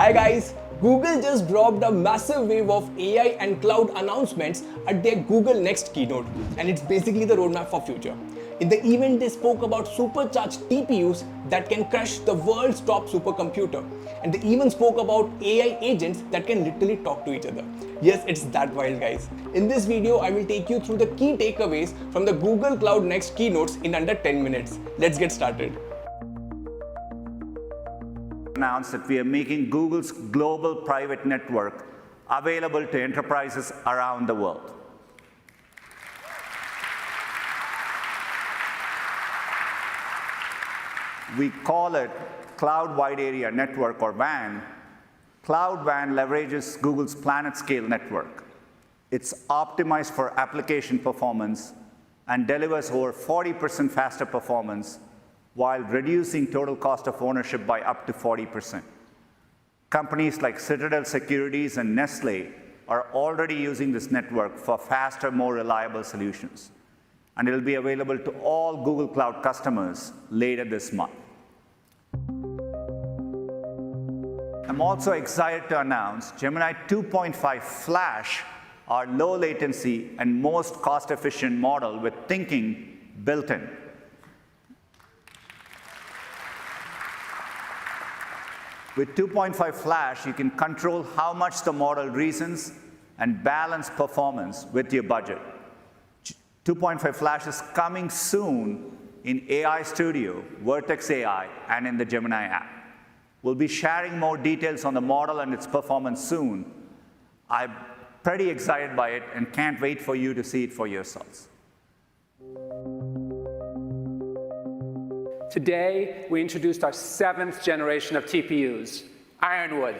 Hi guys, Google just dropped a massive wave of AI and cloud announcements at their Google Next keynote, and it's basically the roadmap for future. In the event, they spoke about supercharged TPUs that can crush the world's top supercomputer, and they even spoke about AI agents that can literally talk to each other. Yes, it's that wild, guys. In this video, I will take you through the key takeaways from the Google Cloud Next keynotes in under 10 minutes. Let's get started. Announced that we are making Google's global private network available to enterprises around the world. We call it Cloud Wide Area Network, or WAN. Cloud WAN leverages Google's planet-scale network. It's optimized for application performance and delivers over 40% faster performance while reducing total cost of ownership by up to 40%. Companies like Citadel Securities and Nestlé are already using this network for faster, more reliable solutions. And it'll be available to all Google Cloud customers later this month. I'm also excited to announce Gemini 2.5 Flash, our low latency and most cost-efficient model with thinking built in. With 2.5 Flash, you can control how much the model reasons and balance performance with your budget. 2.5 Flash is coming soon in AI Studio, Vertex AI, and in the Gemini app. We'll be sharing more details on the model and its performance soon. I'm pretty excited by it and can't wait for you to see it for yourselves. Today, we introduced our 7th generation of TPUs, Ironwood.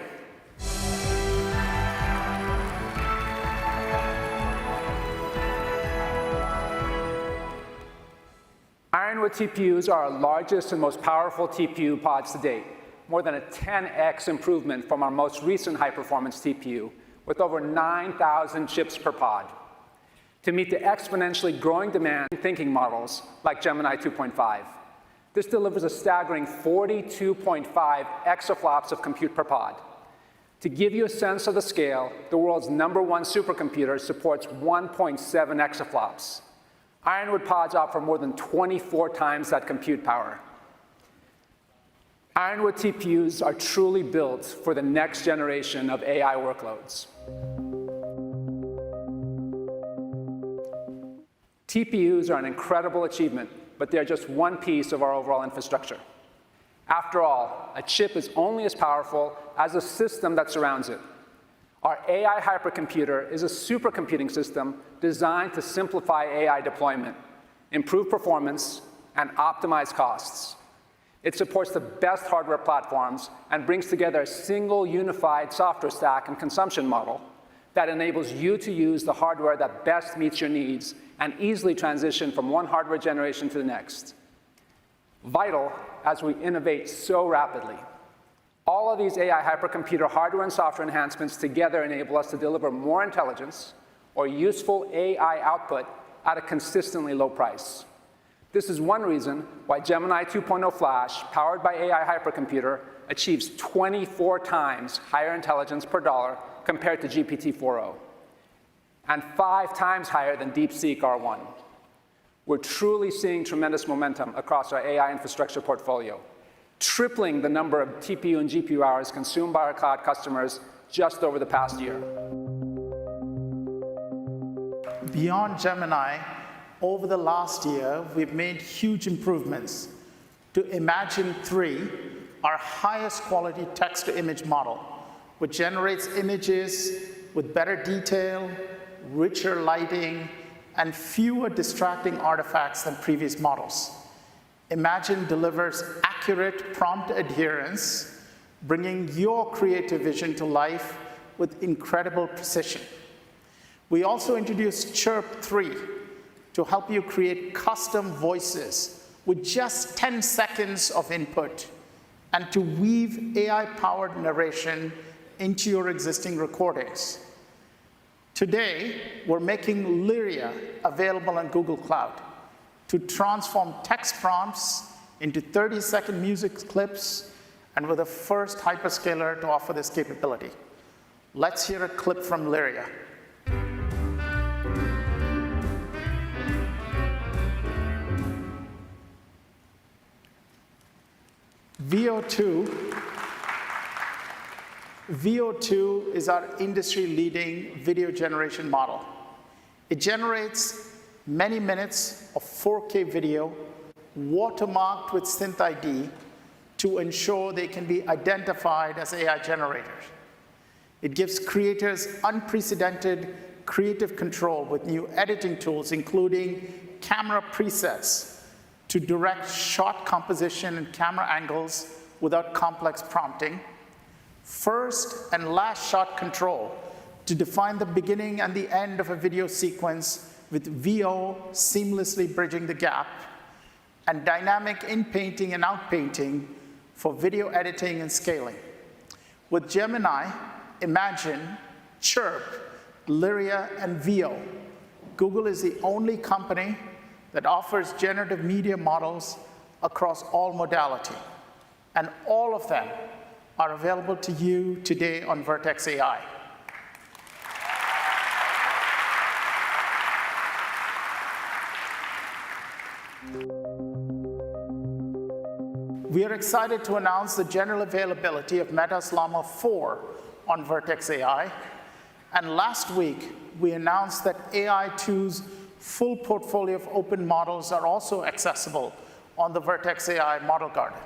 Ironwood TPUs are our largest and most powerful TPU pods to date, more than a 10x improvement from our most recent high-performance TPU, with over 9,000 chips per pod. To meet the exponentially growing demand in thinking models like Gemini 2.5. This delivers a staggering 42.5 exaflops of compute per pod. To give you a sense of the scale, the world's #1 supercomputer supports 1.7 exaflops. Ironwood pods offer more than 24 times that compute power. Ironwood TPUs are truly built for the next generation of AI workloads. TPUs are an incredible achievement, but they're just one piece of our overall infrastructure. After all, a chip is only as powerful as the system that surrounds it. Our AI hypercomputer is a supercomputing system designed to simplify AI deployment, improve performance, and optimize costs. It supports the best hardware platforms and brings together a single unified software stack and consumption model that enables you to use the hardware that best meets your needs and easily transition from one hardware generation to the next. Vital as we innovate so rapidly. All of these AI hypercomputer hardware and software enhancements together enable us to deliver more intelligence or useful AI output at a consistently low price. This is one reason why Gemini 2.0 Flash, powered by AI hypercomputer, achieves 24 times higher intelligence per dollar compared to GPT-4o, and 5 times higher than DeepSeek R1. We're truly seeing tremendous momentum across our AI infrastructure portfolio, tripling the number of TPU and GPU hours consumed by our cloud customers just over the past year. Beyond Gemini, over the last year, we've made huge improvements to Imagen 3, our highest quality text-to-image model, which generates images with better detail, richer lighting, and fewer distracting artifacts than previous models. Imagen delivers accurate prompt adherence, bringing your creative vision to life with incredible precision. We also introduced Chirp 3 to help you create custom voices with just 10 seconds of input and to weave AI-powered narration into your existing recordings. Today, we're making Lyria available on Google Cloud to transform text prompts into 30-second music clips and we're the first hyperscaler to offer this capability. Let's hear a clip from Lyria. VO2 is our industry-leading video generation model. It generates many minutes of 4K video watermarked with SynthID to ensure they can be identified as AI generators. It gives creators unprecedented creative control with new editing tools, including camera presets to direct shot composition and camera angles without complex prompting. First and last shot control to define the beginning and the end of a video sequence with VO seamlessly bridging the gap, and dynamic in-painting and out-painting for video editing and scaling. With Gemini, Imagine, Chirp, Lyria, and VO, Google is the only company that offers generative media models across all modality, and all of them are available to you today on Vertex AI. We are excited to announce the general availability of Meta's Llama 4 on Vertex AI. And last week, we announced that AI2's full portfolio of open models are also accessible on the Vertex AI Model Garden.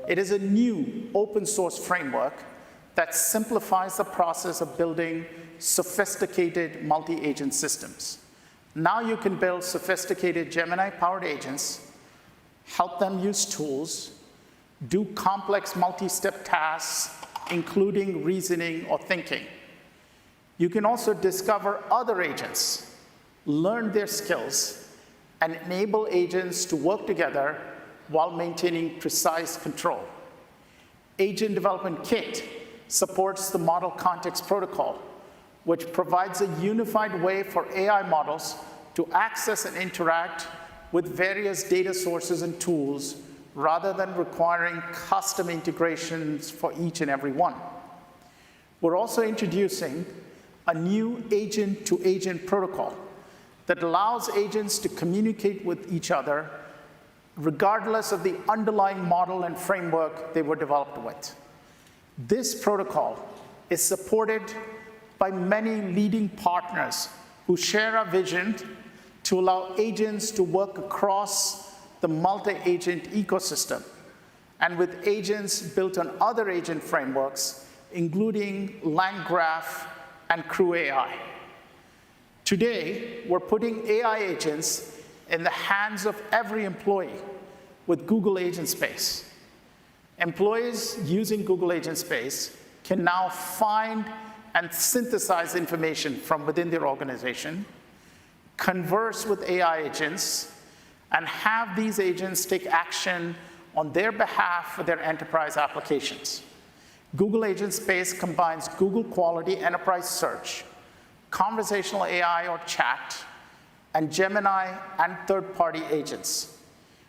It is a new open source framework that simplifies the process of building sophisticated multi-agent systems. Now you can build sophisticated Gemini-powered agents, help them use tools, do complex multi-step tasks, including reasoning or thinking. You can also discover other agents, learn their skills, and enable agents to work together while maintaining precise control. Agent Development Kit supports the Model Context Protocol, which provides a unified way for AI models to access and interact with various data sources and tools rather than requiring custom integrations for each and every one. We're also introducing a new agent-to-agent protocol that allows agents to communicate with each other regardless of the underlying model and framework they were developed with. This protocol is supported by many leading partners who share our vision to allow agents to work across the multi-agent ecosystem, and with agents built on other agent frameworks, including LangGraph and Crew AI. Today, we're putting AI agents in the hands of every employee with Google Agent Space. Employees using Google Agent Space can now find and synthesize information from within their organization, converse with AI agents, and have these agents take action on their behalf for their enterprise applications. Google Agent Space combines Google quality enterprise search, conversational AI or chat, and Gemini and third-party agents.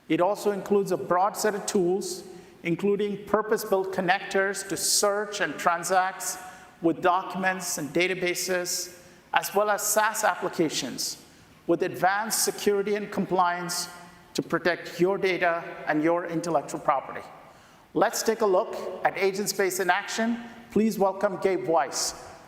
It also includes a broad set of tools, including purpose-built connectors to search and transact with documents and databases, as well as SaaS applications with advanced security and compliance to protect your data and your intellectual property. Let's take a look at Agent Space in action. Please welcome Gabe Weiss.